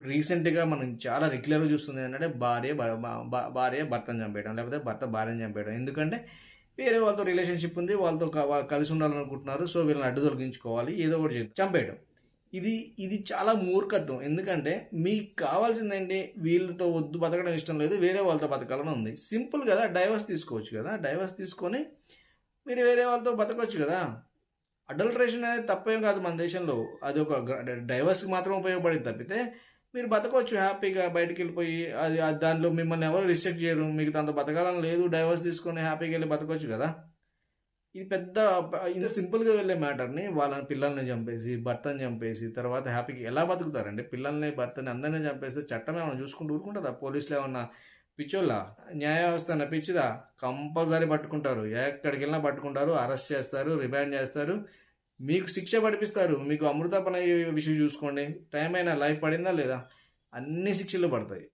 రీసెంట్‌గా మనం చాలా రెగ్యులర్‌గా చూస్తుంది ఏంటంటే భార్య భర్తను చంపేయడం, లేకపోతే భర్త భార్యని చంపేయడం. ఎందుకంటే వేరే వాళ్ళతో రిలేషన్‌షిప్ ఉంది. వాళ్ళతో కలిసి ఉండాలనుకుంటున్నారు. సో, వీళ్ళని అడ్డు తొలగించుకోవాలి. ఏదో ఒకటి చంపేయడం. ఇది ఇది చాలా మూర్ఖత్వం. ఎందుకంటే మీకు కావాల్సిందేంటి? వీళ్ళతో బతకడం ఇష్టం లేదు. వేరే వాళ్ళతో బతకాలని ఉంది. సింపుల్ గదా! డైవర్స్ తీసుకోవచ్చు గదా! డైవర్స్ తీసుకొని మీరు వేరే వాళ్ళతో బతకొచ్చు గదా! అడల్టరేషన్ అనేది తప్పేం కాదు మన దేశంలో. అది ఒక డైవర్స్‌కి మాత్రం ఉపయోగపడేది తప్పితే, మీరు బతకొచ్చు హ్యాపీగా బయటికెళ్ళిపోయి అది దాంట్లో మిమ్మల్ని ఎవరు రిస్ట్రిక్ట్ చేయరు. మీకు దాంతో బతకాలని లేదు. డైవర్స్ తీసుకొని హ్యాపీగెళ్ళి బతకొచ్చు గదా! ఇది పెద్ద ఇంత సింపుల్‌గా వెళ్ళే మ్యాటర్‌ని వాళ్ళని పిల్లల్ని చంపేసి, భర్తని చంపేసి, తర్వాత హ్యాపీగా ఎలా బతుకుతారండి? పిల్లల్ని, భర్తని అందరిని చంపేస్తే చట్టం ఏమన్నా చూసుకుంటూ ఊరుకుంటదా? పోలీసులేమన్నా పిచ్చోళ్ళా? న్యాయ వ్యవస్థ ఏమన్నా పిచ్చిదా? కంపల్సరీ పట్టుకుంటారు. ఎక్కడికెళ్ళినా పట్టుకుంటారు. అరెస్ట్ చేస్తారు. రిమాండ్ చేస్తారు. మీకు శిక్ష పడిపిస్తారు. మీకు అమృతాపన విషయం చూసుకోండి. టైం అయినా లైఫ్ పడిందా లేదా? అన్ని శిక్షలు పడతాయి.